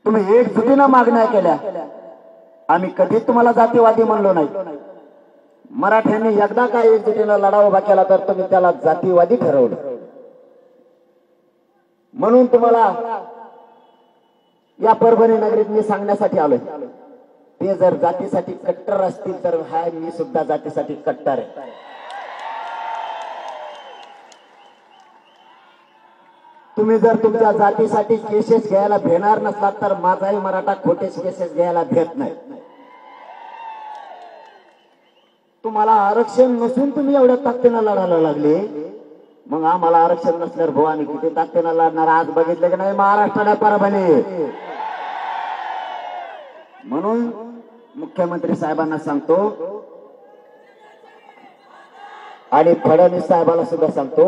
तुम्ही एकजुटीनं मागण्या केल्या, आम्ही कधीच तुम्हाला जातीवादी म्हणलो नाही। मराठ्यांनी एकदा काय एकजुटीनं लढा उभा केला तर तुम्ही त्याला जातीवादी ठरवलं। म्हणून तुम्हाला या परभणी नगरीत मी सांगण्यासाठी आलोय, ते जर जातीसाठी कट्टर असतील तर हाय मी सुद्धा जातीसाठी कट्टर आहे। तुम्ही जर तुमच्या जातीसाठी केसेस घ्यायला भेटणार नसलात तर माझाही मराठा खोटेच केसेस घ्यायला भेट नाही। तुम्हाला आरक्षण नसून तुम्ही एवढ्या ताकदीनं लढायला लागले, मग आम्हाला आरक्षण नसल्यावर भाऊ आम्ही किती ताकदीनं लढणार आज बघितलं की नाही महाराष्ट्राला परभणी। म्हणून मुख्यमंत्री साहेबांना सांगतो आणि फडणवीस साहेबांना सुद्धा सांगतो,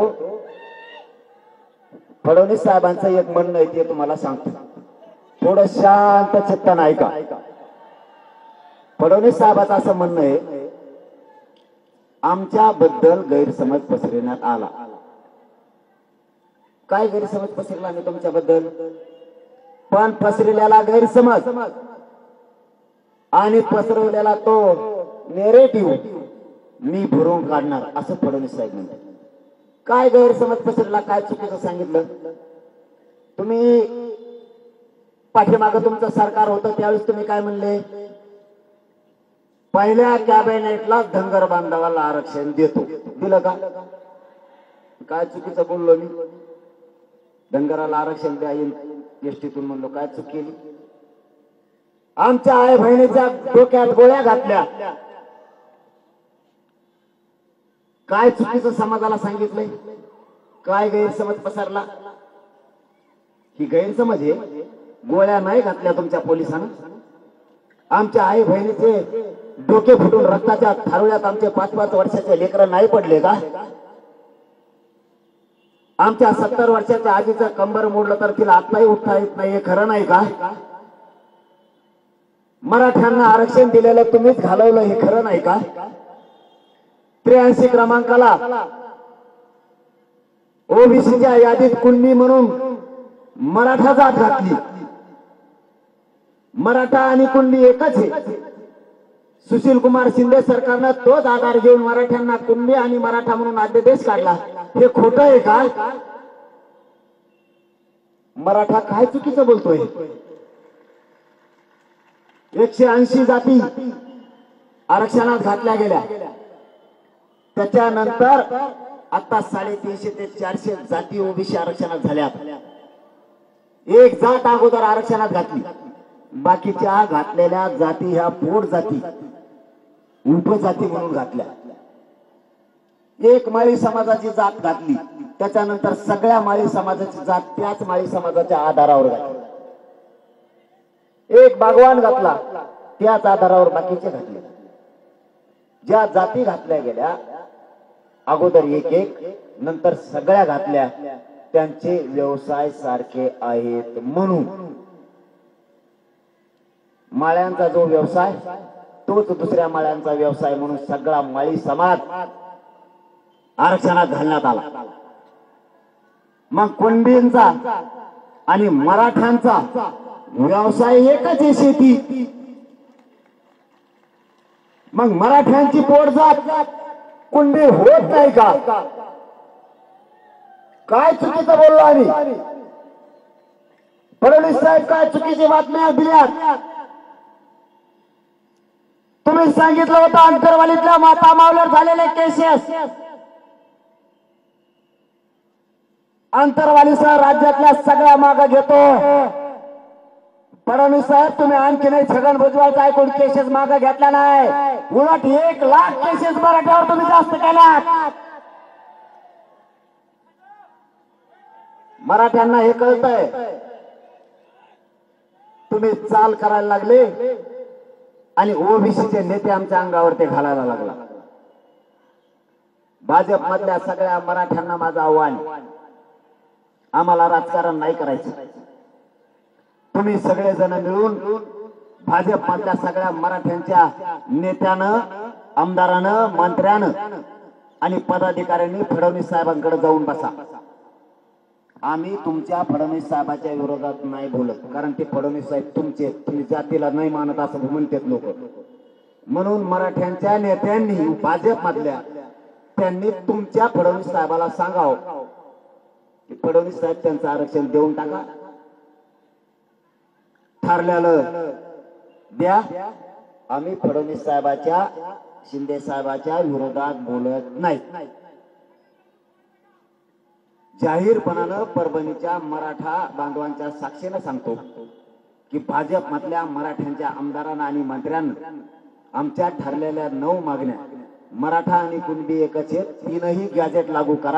फडणवीस साहेबांचं एक म्हणणं आहे ते तुम्हाला सांगतो, थोडं शांत चित्तानं ऐका। फडणवीस साहेबांचं असं म्हणणं आहे, आमच्याबद्दल गैरसमज पसरवण्यात आला। काय गैरसमज पसरला मी तुमच्याबद्दल? पण पसरलेला गैरसमज आणि पसरवलेला तो नेरेटिव्ह मी भरून काढणार असं फडणवीस साहेब म्हणतात। काय गैरसमज पसरला, काय चुकीचं सांगितलं? तुम्ही पाठीमागं तुमचं सरकार होतं त्यावेळेस तुम्ही काय म्हणले? पहिल्या कॅबिनेटला धनगर बांधवाला आरक्षण देतो, दिलं का? काय चुकीचं बोललो मी? धनगराला आरक्षण द्या एसटीतून म्हणलो, काय चूक केली? आमच्या आई बहिणीच्या डोक्यात गोळ्या घातल्या, काय चुकीचं समाजाला सांगितलंय? काय गैरसमज पसरला? ही गैरसमज आहे, गोळ्या नाही घातल्या तुमच्या पोलिसांना। आमच्या आई बहिणीचे डोके फुटून रक्ताच्या थारोळ्यात आमचे 5-5 वर्षाचे लेकरं नाही पडले का? आमच्या 70 वर्षाच्या आजीचं कंबर मोडलं तर तिला आत्ताही उठता येत नाही, हे खरं नाही का? मराठ्यांना आरक्षण दिलेलं तुम्हीच घालवलं, हे खरं नाही का? 83 क्रमांकाला ओबीसीच्या यादीत कुणबी म्हणून मराठा जात घातली। मराठा आणि कुणबी एकच आहे। सुशील कुमार शिंदे सरकारनं तोच आधार घेऊन मराठ्यांना कुणबी आणि मराठा म्हणून अध्यादेश काढला, हे खोटं आहे का? मराठा काय चुकीचं बोलतोय? 180 जाती आरक्षणात घातल्या गेल्या, त्याच्यानंतर आता 350 ते 400 जाती ओबीसी आरक्षणात झाल्या। एक जात अगोदर आरक्षणात घातली, बाकीच्या घातलेल्या जाती ह्या पोट जाती उपजाती म्हणून घातल्या। एक माळी समाजाची जात घातली, त्याच्यानंतर सगळ्या माळी समाजाची जात त्याच माळी समाजाच्या आधारावर घातली। एक बागवान घातला, त्याच आधारावर बाकीचे घातले। ज्या जाती घातल्या गेल्या अगोदर एक नंतर सगळ्या घातल्या, त्यांचे व्यवसाय सारखे आहेत म्हणून माळ्यांचा जो व्यवसाय तोच दुसऱ्या माळ्यांचा व्यवसाय म्हणून सगळा माळी समाज आरक्षणात घालण्यात आला। मग कुणबींचा आणि मराठ्यांचा व्यवसाय एकच आहे, शेती। मग मराठ्यांची पोटजात कुणबी होत नाही का? काय चुकीचं बोललो आम्ही? फडणवीस साहेब काय चुकीची बातम्या दिल्यात? तुम्ही सांगितलं होतं अंतरवालीतल्या माता मावल्यावर झालेले केसेस अंतरवालीसह राज्यातल्या सगळ्या मागे घेतो। फडणवीस साहेब तुम्ही आणखी नाही छगन भुजबळचा ऐकून केसेस मागे घेतला नाही, उलट 1 लाख केसेस मराठ्यावर तुम्ही जास्त केल्यात। मराठ्यांना हे कळतंय, तुम्ही चाल करायला लागले आणि ओबीसीचे नेते आमच्या अंगावर ते घालायला लागला। भाजप मधल्या सगळ्या मराठ्यांना माझं आव्हान, आम्हाला राजकारण नाही करायचं। तुम्ही सगळेजण मिळून भाजप मधल्या सगळ्या मराठ्यांच्या नेत्यानं, आमदारानं, मंत्र्यानं आणि पदाधिकाऱ्यांनी फडणवीस साहेबांकडे जाऊन बसा। आम्ही तुमच्या फडणवीस साहेबाच्या विरोधात नाही बोलत, कारण ते फडणवीस साहेब तुमचे, तुम्ही जातीला नाही मानत असं म्हणतात लोक. म्हणून मराठ्यांच्या नेत्यांनी भाजपमधल्या त्यांनी तुमच्या फडणवीस साहेबाला सांगावं की फडणवीस साहेब त्यांचं आरक्षण देऊन टाका, ठरलेलं द्या. आम्ही फडणवीस साहेबाच्या, शिंदे साहेबाच्या विरोधात बोलत नाही. जाहीरपणानं परभणीच्या मराठा बांधवांच्या साक्षीनं सांगतो की भाजपमधल्या मराठ्यांच्या आमदारांना आणि मंत्र्यांना आमच्या ठरलेल्या 9 मागण्या, मराठा आणि कुणबी एकच आहेत, 3ही गॅजेट लागू करा.